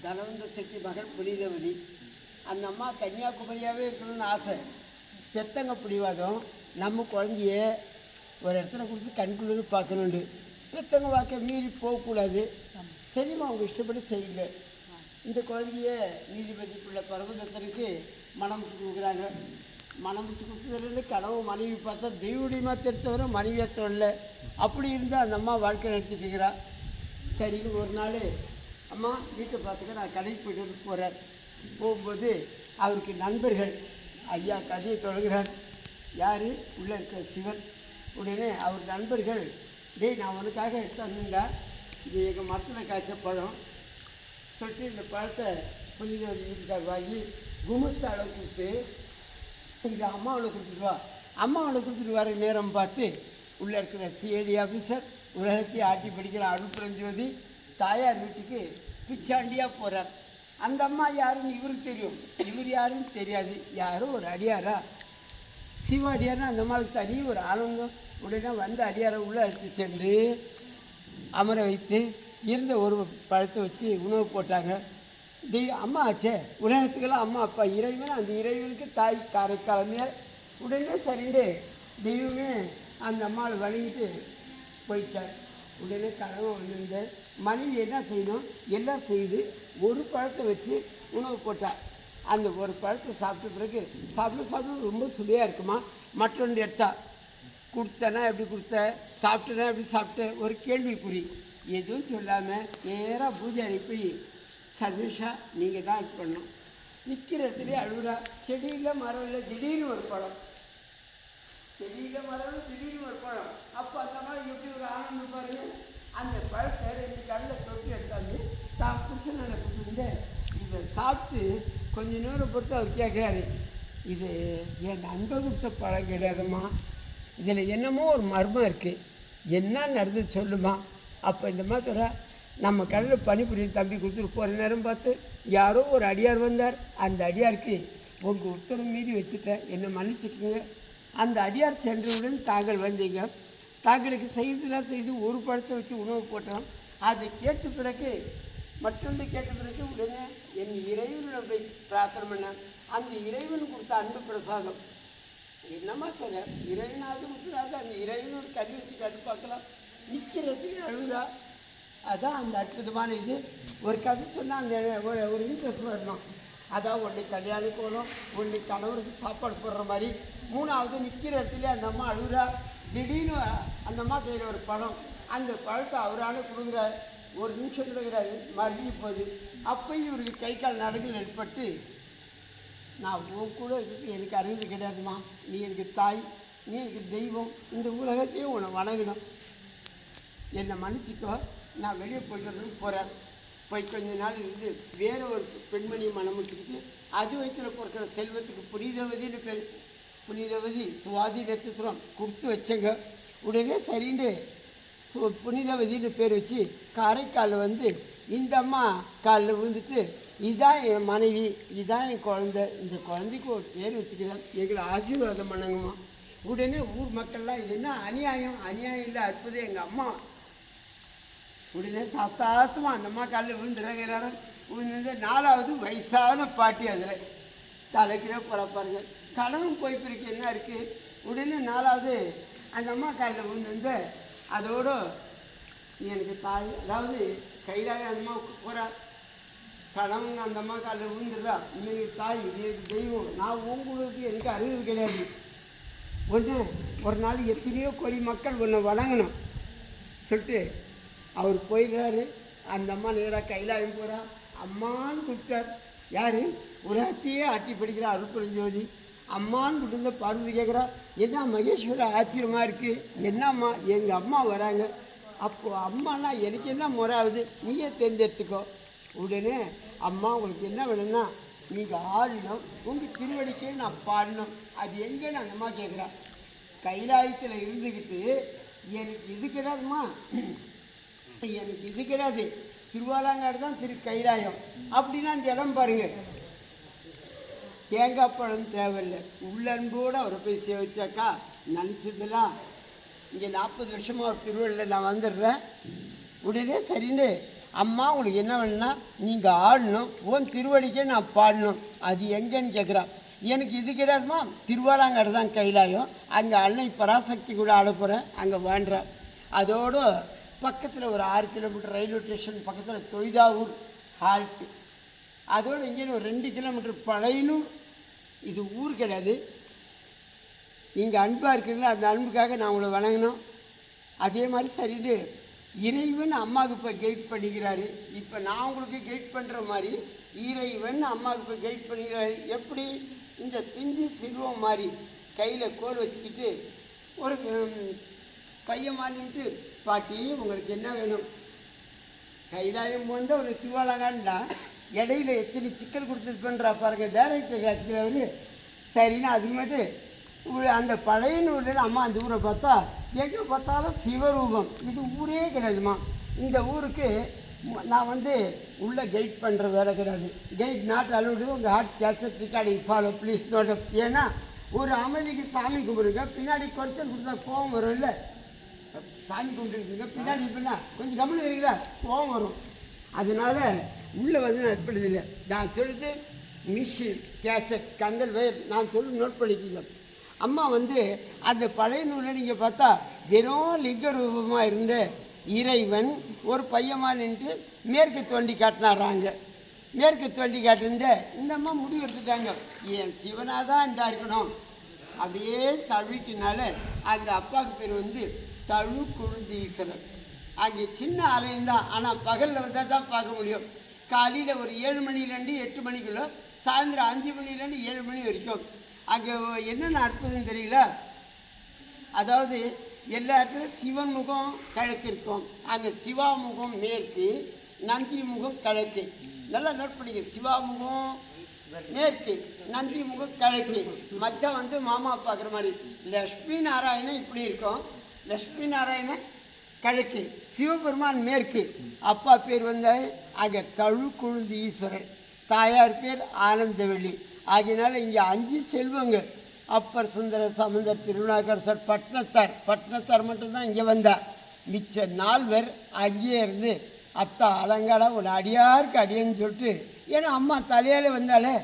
தனவந்த செட்டி மகள் புனிதவதி. அந்த அம்மா கன்னியாகுமரியாகவே இருக்கணும்னு ஆசை. பெத்தங்க பிடிவாதம், நம்ம குழந்தைய ஒரு இடத்துல கொடுத்து கண்குளிர் பார்க்கணுண்டு. பெத்தங்க வாக்க மீறி போகக்கூடாது. சரிம்மா அவங்க இஷ்டப்படி செய்யுங்க. இந்த குழந்தைய நீதிபதி பிள்ளை பரமதத்தனுக்கு மனம் முடிச்சு கொடுக்குறாங்க. மனம் முடிச்சு கொடுத்ததுலேருந்து கனவு மனைவி பார்த்தா தெய்வடியமாக தெரித்தவரை மனைவியாக தோணல. அப்படி இருந்தால் அந்த அம்மா வாழ்க்கை நடத்திட்டு இருக்கிறா. சரின்னு ஒரு நாள் அம்மா வீட்டை பார்த்துக்க நான் கடைக்கு போய்ட்டு போகிறார். போகும்போது அவருக்கு நண்பர்கள் ஐயா கதையை தொடங்குகிறார். யார்? உள்ளே இருக்க சிவன். உடனே அவர் நண்பர்கள், டேய் நான் உனக்காக எடுத்து வந்துண்டா, இது எங்கள் மரத்தில் காய்ச்ச பழம் சொல்லிட்டு இந்த பழத்தை புனித வீட்டுக்கார் வாங்கி குமஸ்தாவை கொடுத்து இதை அம்மாவோட கொடுத்துட்டு வா. அம்மாவோட கொடுத்துட்டு வர நேரம் பார்த்து உள்ளே இருக்கிற சிஐடி ஆஃபீஸர், உலகத்தையும் ஆட்டி படிக்கிற அருள்புரஞ்சோதி தாயார் வீட்டுக்கு பிச்சாண்டியாக போகிறார். அந்த அம்மா யாருன்னு இவருக்கு தெரியும், இவர் யாருன்னு தெரியாது. யாரும் ஒரு அடியாரா, சிவ அடியார்னா அந்த அம்மாவுக்கு தனி ஒரு ஆனந்தம். உடனே வந்து அடியாரை உள்ளே அழைச்சி சென்று அமர வைத்து இருந்த ஒரு பழத்தை வச்சு உணவு போட்டாங்க. அம்மா ஆச்சே, உலகத்துக்கெல்லாம் அம்மா அப்பா இறைவன், அந்த இறைவனுக்கு தாய் காரைக்காலமே. உடனே சரிண்டு தெய்வமே அந்த அம்மாவை வணங்கிட்டு போயிட்டார். உடனே கணவன் வந்திருந்த மனைவி என்ன செய்யணும் எல்லாம் செய்து ஒரு பழத்தை வச்சு உணவு போட்டாள். அந்த ஒரு பழத்தை சாப்பிட்ட பிறகு சாப்பிட ரொம்ப சுவையாக இருக்குமா. மற்றொன்று எடுத்தா கொடுத்தனா எப்படி கொடுத்த, சாப்பிட்டனா எப்படி சாப்பிட்ட, ஒரு கேள்விக்குறி. எதுவும் சொல்லாமல் நேராக பூஜாரி போய், சர்வேஷா நீங்கள் தான் இது பண்ணணும். நிற்கிற இடத்துலேயே அழுகுறா. செடியில் மரம் இல்லை, திடீர்னு ஒரு பழம். செடியில் மரம் திடீர்னு ஒரு பழம். அப்போ அந்த மாதிரி எப்படி ஒரு ஆனந்தம் பாருங்கள். அந்த பழத்தை 2 கல்லில் தொட்டு எடுத்தாந்து தான் புருஷனை கொடுத்துருந்து இதை சாப்பிட்டு கொஞ்சம் நேரம் பொறுத்து அவர் கேட்குறாரு, இது என் நண்பன் கொடுத்த பழம் கிடையாதும்மா, இதில் என்னமோ ஒரு மர்மம் இருக்குது, என்ன நடந்து சொல்லுமா. அப்போ இந்த மாதிரி சொல்கிற, நம்ம கடையில் பணிபுரியும் தம்பி கொடுத்துட்டு போகிற நேரம் பார்த்து யாரோ ஒரு அடியார் வந்தார். அந்த அடியாருக்கு உங்கள் உத்தரவு மீறி வச்சுட்டேன், என்னை மன்னிச்சுக்குங்க. அந்த அடியார் சென்றவுடன் தாங்கள் வந்தீங்க, தாங்களுக்கு செய்தெல்லாம் செய்து ஒரு பழத்தை வச்சு உணவு போட்டோம். அதை கேட்ட பிறகு மற்றொன்று கேட்ட பிறகு உடனே என் இறைவனை போய் பிரார்த்தனை பண்ணேன். அந்த இறைவன் கொடுத்த அன்பு பிரசாதம். என்னம்மா சொல்ல, இறைவனாவது கொடுத்துடாது, அந்த இறைவன் ஒரு கடி வச்சு கட்டு பார்க்கலாம். நிற்கிறதுக்கு அழுகுறா. அதான் அந்த அற்புதமான இது. ஒரு கதை சொன்னால் அந்த ஒரு இன்ட்ரெஸ்ட் வரணும். அதான் ஒன்று கல்யாணம் போகணும், ஒன்று கணவருக்கு சாப்பாடு போடுற மாதிரி. 3வது நிற்கிற இடத்துல அந்த அம்மா அழுகுறா. திடீர்னு அந்த அம்மா கையில் ஒரு பழம், அந்த பழத்தை அவரான கொடுக்குறாரு. ஒரு நிமிஷம் கொடுக்குறாரு, மறுபடி போகுது. அப்போயும் இவருக்கு கை கால் நடுங்கள் ஏற்பட்டு, நான் உன் கூட இருக்கிறது எனக்கு அறிவு கிடையாதுமா, நீ எனக்கு தாய், நீ எனக்கு தெய்வம், இந்த உலகத்தையும் உன்னை வணங்கணும், என்னை மன்னிச்சிக்கோ, நான் வெளியே போய்ட்டு போகிறேன். போய் கொஞ்ச நாள் இருந்து வேறு ஒரு பெண்மணியை மனம் முடிச்சுக்கிட்டு அது வயிற்றில் பிறக்கிற செல்வத்துக்கு புனிதவதின்னு பேர். புனிதவதி சுவாதி நட்சத்திரம் கொடுத்து வச்சங்க. உடனே சரிண்டு புனிதவதின்னு பேர் வச்சு காரைக்காலில் வந்து இந்த அம்மா காலில் விழுந்துட்டு, இதுதான் என் மனைவி, இதுதான் என் குழந்தை, இந்த குழந்தைக்கு ஒரு பேர் வச்சுக்கலாம், எங்களை ஆசீர்வாதம் பண்ணுங்கம்மா. உடனே ஊர் மக்கள்லாம் இது என்ன அநியாயம், அநியாயம் இல்லை, அற்புதம் எங்கள் அம்மா. உடனே சத்தாத்தமாக அந்த அம்மா காலில் விழுந்துடுறாங்க. விழுந்து 4வது வயசான பாட்டி அதில் தலைக்கிற பிறப்பாருங்க. கனவும் போய் பிறகு என்ன இருக்குது. உடனே 4வது அந்த அம்மா காலில் விழுந்து அதோடு எனக்கு தாய், அதாவது கைலாய அந்த அம்மா போகிறா. கணவங்க அந்த அம்மா காலில் விழுந்துடுறா. எனக்கு தாய், எனக்கு தெய்வம், நான் உங்களுக்கு எனக்கு அறிவு கிடையாது. ஒன்று ஒரு நாள் எத்தனையோ கோடி மக்கள் உன்னை வணங்கணும் சொல்லிட்டு அவர் போயிடுறாரு. அந்த அம்மா நேராக கைலாயம் போகிறா. அம்மான்னு கூப்பிட்டார். யார்? உலகத்தையே ஆட்டி படிக்கிற அருள்புரஞ்சோதி. அம்மான்னு கூப்பிட்டு பார்வதி கேட்குறா, என்ன மகேஸ்வர ஆச்சரியமாக இருக்குது, என்னம்மா எங்கள் அம்மா வராங்க. அப்போது அம்மானா எனக்கு என்ன முறை ஆகுது, நீயே தேர்ந்தெடுத்துக்கோ. உடனே அம்மா உங்களுக்கு என்ன வேணும்னா நீங்கள் ஆடணும், உங்கள் திருவடிக்கே நான் பாடணும். அது எங்கேன்னு அந்த அம்மா கேட்குறா. கைலாயத்தில் இருந்துக்கிட்டு எனக்கு இது கிடையாதுமா, எனக்கு இது கிடையாது, திருவாலாங்காடு தான் கைலாயம் அப்படின்னா அந்த இடம் பாருங்கள். தேங்காய் பழம் தேவையில்லை, உள்ளன்போடு அவரை போய் சேவிச்சாக்கா நினச்சதுலாம். இங்கே 40 வருஷமாக ஒரு திருவள்ளில் நான் வந்துடுறேன். உடனே சரின்னு அம்மா உங்களுக்கு என்ன வேணும்னா நீங்கள் ஆடணும், உன் திருவடிக்கே நான் பாடணும், அது எங்கேன்னு கேட்குறான். எனக்கு இது கிடையாதுமா, திருவாலாங்காடு தான் கைலாயம், அங்கே அன்னை பராசக்தி கூட ஆட போகிறேன், அங்கே வேண்டுறேன். அதோடு பக்கத்தில் ஒரு 6 கிலோமீட்டர் ரயில்வே ஸ்டேஷன் பக்கத்தில் தொய்தாவூர் ஹால்ட்டு, அதோடு இங்கேன்னு ஒரு 2 கிலோமீட்டர் பழையனூர். இது ஊர் கிடையாது. நீங்கள் அன்பாக இருக்கிறீங்களா, அந்த அன்புக்காக நான் உங்களை வணங்கினோம். அதே மாதிரி சரிட்டு இறைவன் அம்மாவுக்கு இப்போ கைட் பண்ணிக்கிறாரு. இப்போ நான் உங்களுக்கு கைட் பண்ணுற மாதிரி இறைவன் அம்மாவுக்கு இப்போ கைட் பண்ணிக்கிறாரு. எப்படி? இந்த பிஞ்சு செல்வம் மாதிரி கையில் கோல் வச்சுக்கிட்டு ஒரு பையன் மாறிட்டு, பாட்டி உங்களுக்கு என்ன வேணும்? கைலாயம் வந்து ஒரு திருவாலங்காண்டா இடையில எத்தனை சிக்கல் கொடுத்துட்டு பண்ணுறா பாருங்க டேரக்டர் வச்சுக்கிறவர். சரின்னா அதுக்கு மட்டும் அந்த பழைய ஊரில் அம்மா அந்த ஊரை பார்த்தா எங்கே பார்த்தாலும் சிவரூபம். இது ஊரே கிடையாதுமா. இந்த ஊருக்கு நான் வந்து உள்ளே கைட் பண்ணுற வேலை கிடையாது. Guide not allowed. உங்கள் hard cassette recording follow please note. ஏன்னா ஒரு அமைதிக்கு சாமி கும்பிடுங்க, பின்னாடி குறைச்சல் கொடுத்தா கோவம் வரும். இல்லை சாமி கும்பிட்டுருக்கீங்க, பின்னாடி பின்னா கொஞ்சம் கவனம் இருக்கீங்களா, கோவம் வரும். அதனால் உள்ளே வந்து நான் இது பண்ணுறதில்லை. நான் சொல்லிட்டு மிஷின் கேசட் கந்தல் வயர் நான் சொல்லி நோட் பண்ணிக்கோங்க. அம்மா வந்து அந்த பழைய நூலில் நீங்கள் பார்த்தா வெறும் லிங்க ரூபமாக இருந்த இறைவன் ஒரு பையமாக நின்று மேற்கு தோண்டி காட்டினாராங்க. மேற்கு தோண்டி காட்டிருந்த இந்த அம்மா முடிவு எடுத்துட்டாங்க, என் சிவனாக தான் இந்த இருக்கணும். அப்படியே தழுவிக்கினால அந்த அப்பாவுக்கு பேர் வந்து தழு குழுந்து ஈஸ்வரன். அங்கே சின்ன ஆலயம் தான், ஆனால் பகலில் வந்தால் தான் பார்க்க முடியும். காலையில் ஒரு 7 மணிலேருந்து 8 மணிக்குள்ளே, சாயந்தரம் 5 மணிலேருந்து 7 மணி வரைக்கும். அங்கே என்னென்ன அற்புதம் தெரியல. அதாவது எல்லா இடத்துலையும் சிவன் முகம் கிழக்கு இருக்கும், அங்கே சிவா முகம் மேற்கு, நந்தி முகம் கிழக்கு. நல்லா நோட் பண்ணிக்க, சிவா முகம் மேற்கு, நந்தி முகம் கிழக்கு. மச்சான் வந்து மாமா பார்க்குற மாதிரி. லக்ஷ்மி நாராயணன் இப்படி இருக்கும், லக்ஷ்மி நாராயணன் கிழக்கு, சிவபெருமான் மேற்கு. அப்பா பேர் வந்து அங்கே தழு குழுந்து ஈஸ்வரன், தாயார் பேர் ஆனந்தவெள்ளி. ஆகையினால இங்கே 5 செல்வங்க. அப்பர் சுந்தர சமுந்தர் திருநாகரசர் பட்டினத்தார் மட்டும்தான் இங்கே வந்தார். மிச்ச 4 பேர் அங்கேயே இருந்து அத்தா அலங்காடா ஒரு அடியாருக்கு அடியன்னு சொல்லிட்டு, ஏன்னா அம்மா தலையால் வந்தாலே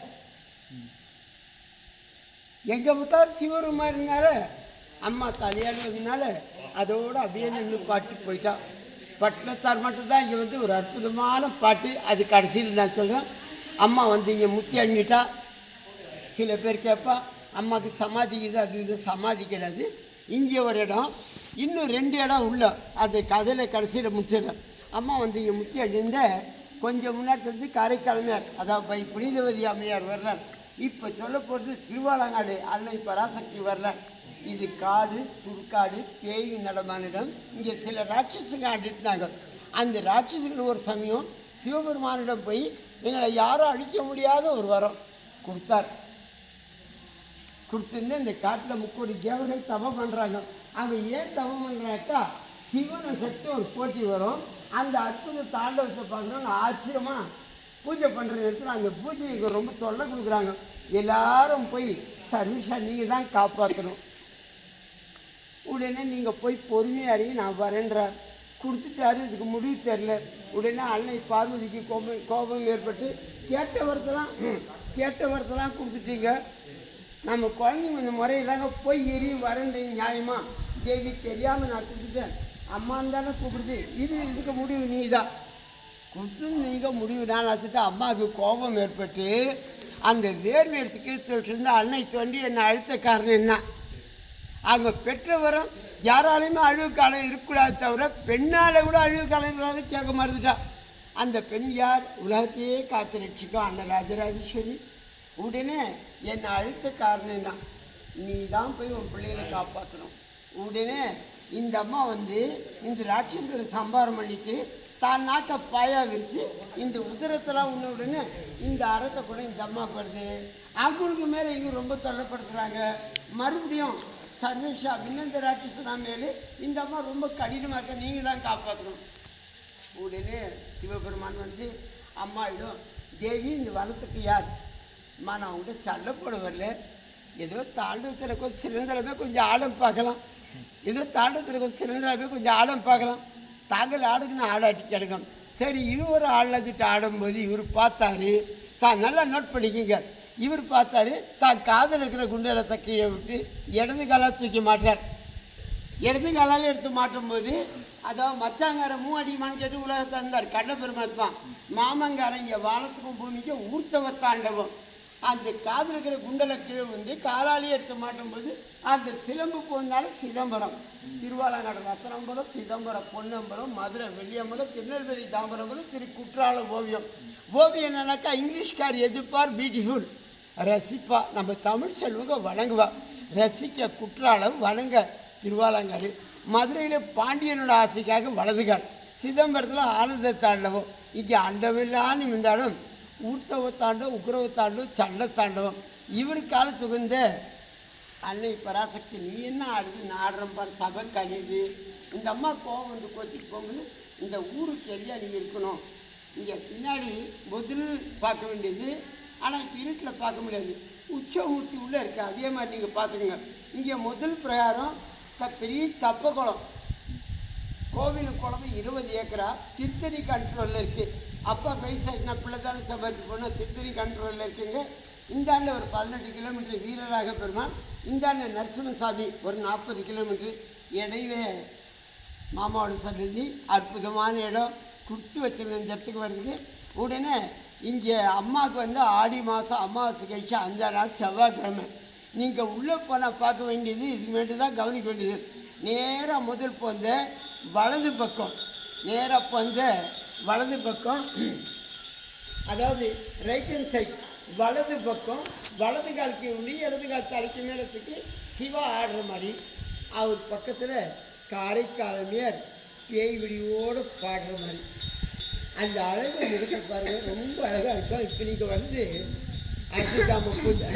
எங்கே பார்த்தாலும் சிவருமா இருந்தால அம்மா தலையால் வந்தனால அதோடு அப்படியே நின்று பாட்டு போயிட்டா. பட்டினத்தார் மட்டும்தான் இங்கே வந்து ஒரு அற்புதமான பாட்டு. அது கடைசியில் நான் சொல்கிறேன். அம்மா வந்து இங்கே முத்தி அண்ணிட்டா. சில பேர் கேட்பா அம்மாவுக்கு சமாதிக்குது, அது இது சமாதி கிடையாது. இங்கே ஒரு இடம், இன்னும் 2 இடம் உள்ள, அது கதையில் கடைசியில் முடிச்சிடுறேன். அம்மா வந்து இங்கே முத்தி அணிந்த கொஞ்சம் முன்னாடி சேர்ந்து காரைக்காலமையார், அதாவது புனிதவதி அம்மையார் வரலார். இப்போ சொல்ல போகிறது திருவாலங்காடு அன்னை பராசக்தி வரலார். இது காடு சுருக்காடு பேய் நடமானிடம். இங்கே சில ராட்சசுங்க ஆடிட்டாங்க. அந்த ராட்சசுகள் ஒரு சமயம் சிவபெருமானிடம் போய் எங்களை யாரும் அழிக்க முடியாத ஒரு வரம் கொடுத்தார். கொடுத்துருந்து இந்த காட்டில் 3 தேவர்கள் தவம் பண்ணுறாங்க. அங்கே ஏன் தவம் பண்ணுறாக்கா, சிவனை சக்தி ஒரு போட்டி வரும். அந்த அற்புத தாண்டவத்தை பார்க்குறவங்க ஆச்சரியமாக பூஜை பண்ணுற இடத்துல அந்த பூஜைக்கு ரொம்ப தொல்லை கொடுக்குறாங்க. எல்லாரும் போய் சர்வீஷா நீங்கள் தான் காப்பாற்றணும். உடனே நீங்கள் போய் பொறுமையாக அறிய நான் வரேன்றார். கொடுத்துட்டாரு. இதுக்கு முடிவு தெரில. உடனே அன்னை பார்வதிக்கு கோபம் ஏற்பட்டு கேட்ட வரத்தெல்லாம் கொடுத்துட்டீங்க, நம்ம குழந்தைங்க கொஞ்சம் முறையிறாங்க, போய் எரியும் வரேன்றீங்க நியாயமா? தேவி தெரியாமல் நான் கொடுத்துட்டேன், அம்மான்னு தானே கூப்பிடுது, இதுக்கு முடிவு நீ தான் கொடுத்து நீங்கள் முடிவு நான் வச்சுட்டு அம்மாவுக்கு கோபம் ஏற்பட்டு அந்த வேர்வை எடுத்துக்கிட்டு வச்சுருந்தா அன்னை தோண்டி என்னை அழுத்த காரணம் என்ன? அங்கே பெற்றவரும் யாராலையுமே அழிவு காலம் இருக்கக்கூடாது, தவிர பெண்ணால் கூட அழிவு காலம் இல்லாத கேட்க மறுத்துட்டா. அந்த பெண் யார்? உலகத்தையே காத்து ரட்சிக்கும் அன்னை ராஜராஜேஸ்வரி. உடனே என்னை அழுத்த காரணம் என்ன? நீ தான் போய் உன் பிள்ளைகளை காப்பாற்றணும். உடனே இந்த அம்மா வந்து இந்த ராட்சஸ்களை சம்பாரம் பண்ணிட்டு தான் நாக்க பாயா விரித்து இந்த உதரத்தெல்லாம் உன்ன உடனே இந்த அறத்தை கூட இந்த அம்மாவுக்கு வருது. அவங்களுக்கு மேலே இங்கே ரொம்ப தொல்லைப்படுத்துகிறாங்க. மறுபடியும் சர்வேஷா இன்னும் இந்த ராட்சசனா மேலே இந்த அம்மா ரொம்ப கடினமாக இருக்க, நீங்கள் தான் காப்பாற்றணும். உடனே சிவபெருமான் வந்து அம்மாவிடும், தேவி இந்த வனத்துக்கு யார்? அம்மா நான் உங்கள்கிட்ட சண்டை போட வரல, ஏதோ தாண்டவத்தில் கொஞ்சம் சிறந்தளவே கொஞ்சம் ஆடம் பார்க்கலாம், ஏதோ தாண்டவத்தில் கொஞ்சம் சிறந்தளவே கொஞ்சம் ஆடம் பார்க்கலாம், தாங்கள் ஆடுக்குன்னு ஆடாட்டி கிடக்கும். சரி இவர் ஆடலத்திட்டு ஆடும்போது இவர் பார்த்தாரு, தான் நல்லா நோட் பண்ணிக்கிங்க, இவர் பார்த்தாரு தான் காதில் இருக்கிற குண்டலத்தை கீழே விட்டு இடது காலால் தூக்கி மாட்டார். இடது காலால் எடுத்து மாட்டும்போது அதாவது மச்சாங்காரன் அடிமான்னு கேட்டு உலகத்தை இருந்தார் கண்ண பெருமாத்தான். மாமங்காரன் இங்கே வானத்துக்கும் பூமிக்கும் ஊர்த்தவ தாண்டவம். அந்த காதில் இருக்கிற குண்டலை கீழே வந்து காலாலேயே எடுத்து மாட்டும்போது அந்த சிலம்பு போனாலும் சிதம்பரம், திருவாலங்காடு ரத்தனம்பரம், சிதம்பரம், பொன்னம்பரம், மதுரை வெள்ளியம்பலம், திருநெல்வேலி தாம்பரம்பரம், குற்றாலம் ஓவியம். ஓவியம் என்னன்னாக்கா இங்கிலீஷ்கார் எதிர்ப்பார் பியூட்டிஃபுல், ரசிப்பா. நம்ம தமிழ் செல்வங்க வணங்குவா. ரசிக்க குற்றாலம், வணங்க திருவாலங்காடு. மதுரையில் பாண்டியனோட ஆசைக்காக வலதுகால், சிதம்பரத்தில் ஆனந்த தாண்டவம். இங்கே அண்டமில்லான்னு இருந்தாலும் ஊர்த்தவ தாண்டவம், உக்ரவ தாண்டவம், சண்டை தாண்டவம். இவர் காலத்துக்குந்த அன்னை பராசக்தி நீ என்ன ஆடுது நான் ஆடுறேன் பாரு சபை கழிது. இந்த அம்மா கோவம் வந்து கோச்சிக்கு போகும்போது இந்த ஊருக்கு எல்லையா நீங்கள் இருக்கணும், இங்கே பின்னாடி முதல் பார்க்க வேண்டியது, ஆனால் இப்போ இருட்டில் பார்க்க முடியாது, உச்சமூர்த்தி உள்ளே இருக்குது. அதே மாதிரி நீங்கள் பார்த்துக்கோங்க. இங்கே முதல் பிரகாரம் பெரிய தப்ப குளம், கோவில் குளம் 20 ஏக்கரா திருத்தணி கண்ட்ரோலில் இருக்குது. அப்பா வயசாகினா பிள்ளை தானே சம்பாதிச்சு போனால் திருத்தணி கண்ட்ரோலில் இருக்குங்க. இந்தாண்ட ஒரு 18 கிலோமீட்டர் வீரராக பெருமாள், இந்தாண்ட நரசிம்மசாமி ஒரு 40 கிலோமீட்டர். இடையில மாமாவோட சன்னதி, அற்புதமான இடம் குறித்து வச்சுருந்த இந்த இடத்துக்கு வர்றதுக்கு. உடனே இங்கே அம்மாவுக்கு வந்து ஆடி மாதம் அமாவாசை கழிச்சு 5ஆம் நாள் செவ்வாய்க்கிழமை. நீங்கள் உள்ளே போனால் பார்க்க வேண்டியது இதுக்கு வேண்டி தான் கவனிக்க வேண்டியது. நேராக முதல் போந்த வலது பக்கம், நேராக போந்த வலது பக்கம், அதாவது ரைட் ஹேண்ட் சைட் வலது பக்கம், வலது காலுக்கு உண்டி இடது கால் தலைக்கு மேலே தூக்கி சிவா ஆடுற மாதிரி. அவர் பக்கத்தில் காரைக்காலமையார் பேய் விடியோடு பாடுற மாதிரி. அந்த அழகு முடுக்க பாருங்கள், ரொம்ப அழகாக இருக்கும். இப்போ நீங்கள் வந்து அர்த்தஜாம பூஜை,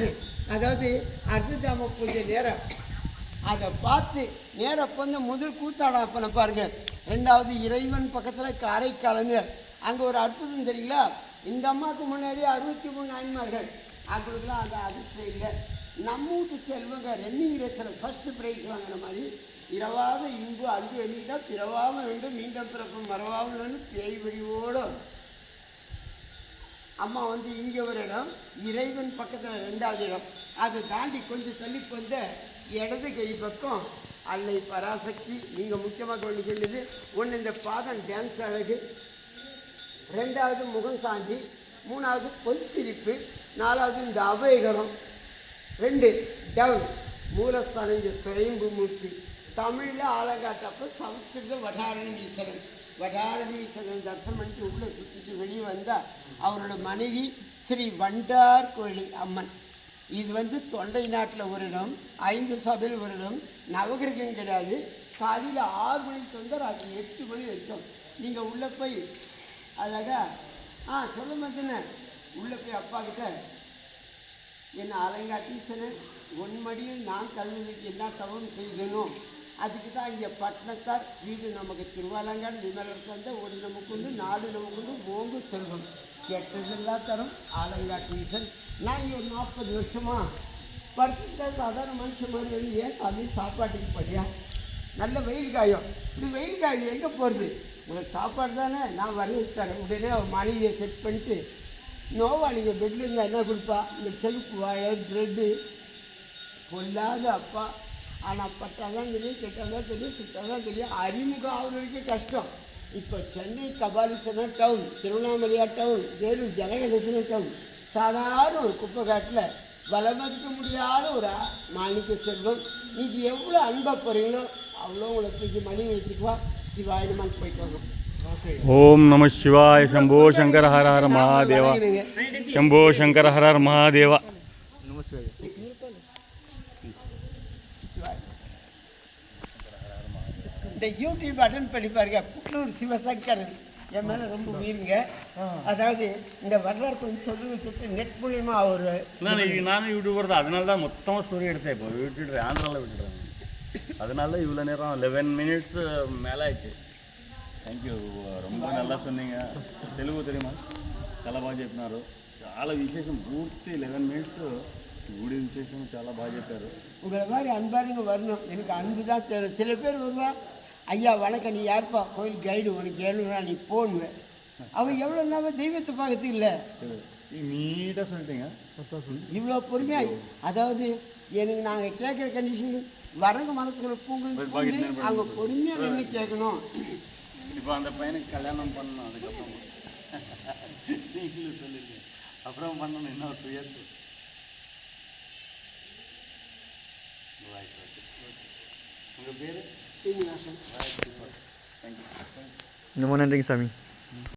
அதாவது அர்த்தஜாம பூஜை நேரம் அதை பார்த்து நேராக வந்து முதல் கூத்தாடம் பண்ண பாருங்கள். ரெண்டாவது இறைவன் பக்கத்தில் காரைக்காலமையார். அங்கே ஒரு அற்புதம் தெரியுங்களா, இந்த அம்மாவுக்கு முன்னாடி 63 நாயன்மார்கள். அவங்களுக்குலாம் அந்த அதிர்ஷ்டம் இல்லை. நம்ம வீட்டு செல்வங்க ரன்னிங் ரேஸில் ஃபஸ்ட்டு ப்ரைஸ் வாங்கின மாதிரி இரவாத இன்பு அன்பு வெளியிட்டால் பிறவாமல் வேண்டும் மீண்டும் பிறப்பு மறவாமல் பேய் வழியோடும். அம்மா வந்து இங்கே ஒரு இடம், இறைவன் பக்கத்தில் 2வது இடம். அதை தாண்டி கொஞ்சம் தள்ளி வந்த இடது கை பக்கம் அன்னை பராசக்தி. நீங்கள் முக்கியமாக கவனிக்க வேண்டியது ஒன்று இந்த பாதம் டான்ஸ் அழகு, 2வது முகம் சாந்தி, 3வது பொன் சிரிப்பு, 4வது இந்த அபயகரம், 2 டவுன் மூலஸ்தானம் இங்கே சுயம்பு மூர்த்தி. தமிழில் ஆலங்காட்டப்போ சமஸ்கிருத வடாரணீஸ்வரன். வடாரணீஸ்வரன் தர்சனம் பண்ணிட்டு உள்ளே சுற்றிட்டு வெளியே வந்தால் அவரோட மனைவி ஸ்ரீ வண்டார் கோழி அம்மன். இது வந்து தொண்டை நாட்டில் ஒரு இடம், 5 சபையில் ஒரு இடம், நவகிரகம் கிடையாது. காலையில் 6 மணிக்கு வந்தால் அது 8 மணி வரைக்கும். நீங்கள் உள்ளே போய் அழகா சொல்ல மாட்டேன்னு உள்ளே போய் அப்பா கிட்ட என்ன அலங்காட்டீசனன் ஒன்மடியில் நான் தள்ளுவதற்கு என்ன தவம் செய்யணும், அதுக்கு தான் இங்கே பட்டணத்தார் வீடு நமக்கு திருவாலங்காடு விமலர் தந்த ஒரு நமக்கு உண்டு, 4 நமக்கு உண்டு, ஓங்கு செல்வம் கெட்டதெல்லாம் தரும் ஆலங்காட்டீசன். நான் இங்கே ஒரு 40 வருஷமாக படுத்துட்டா சாதாரண மனுஷன் மாதிரி வந்து ஏன் சாமி சாப்பாட்டுக்கு போறியா, நல்ல வெயில் காயம், இப்படி வெயில் காயம் எங்கே போகிறது, உங்களுக்கு சாப்பாடு தானே நான் வரவேற்று தரேன். உடனே மனைவியை செட் பண்ணிட்டு நோவா நீங்கள் பெட்டில் இருந்தால் என்ன கொடுப்பா, இந்த செருப்பு வாழை ப்ரெட்டு பொல்லாத அப்பா. ஆனால் பட்டால் தான் தெரியும், கெட்டால் தான் தெரியும், சுட்டால் தான் தெரியும். அறிமுகம் ஆகுற வரைக்கும் கஷ்டம். இப்போ சென்னை கபாலீஸ்வரர் டவுன், திருவண்ணாமலையா டவுன், வேலூர் ஜலகணேசன டவுன், சாதாரண ஒரு குப்பை காட்டில் வளமதிக்க முடியாத ஒரு மாணிக்க செல்வம். நீங்கள் எவ்வளோ அன்பாக போகிறீங்களோ அவ்வளோ உங்களை தூக்கி மணி வச்சுக்குவா. சிவாயினமான்னு போயிட்டு வரும். ஓம் நம சிவாய. சம்போ சங்கர ஹர ஹர மகாதேவா. சம்போ சங்கர ஹர ஹர மகாதேவா. இந்த யூடியூப் அட்டன் பண்ணி பாருங்க, புட்லூர் சிவசங்கரன் என் மேலே ரொம்ப உயிருங்க. அதாவது இந்த வரலாறு கொஞ்சம் சொல்லிட்டு நெட் மூலியமாக அவர் நானும் யூடியூபர் தான், அதனால தான் மொத்தமாக ஸ்டோரி எடுத்தேன். இப்போ விட்டுடுறேன், ஆந்திராவில் விட்டுடுறேன். அதனால இவ்வளோ நேரம் 11 மினிட்ஸ் மேலே ஆயிடுச்சு. థ్యాంక్యూ, ரொம்ப நல்லா சொன்னீங்க. తెలుగు தெரியுமா, చాలా బాగా చెప్పినారు. చాలా విశేషం, పూర్తి 11 మినిట్స్ గుడి విశేషం చాలా బాగా చెప్పారు. உங்களை மாதிரி அன்பாருங்க வரணும், எனக்கு அன்பு தான் தேவை. சில பேர் வருவா, ஐயா வணக்கம், நீ யாருப்பா கோயில் கைடு, உனக்கு 700 நீ போடுவேன். அவன் எவ்வளோ நேரம் தெய்வத்தை பார்க்கறதுக்கு இல்லை. நீட்டாக சொல்லிட்டீங்க. இவ்வளோ பொறுமையாக, அதாவது எனக்கு நாங்கள் கேட்குற கண்டிஷன் வரங்க மனசுக்குள்ள பூங்கு அங்கே பொறுமையாக நின்று கேட்கணும். இப்போ அந்த பையனுக்கு கல்யாணம் பண்ணணும், அதுக்கப்புறம் நீங்களும் சொல்லிடுங்க, அப்புறம் பண்ணணும் இன்னும் 2 years. உங்கள் பேர்? சீனிவாசன். தேங்க்யூ. ரொம்ப நன்றிங்க சாமி.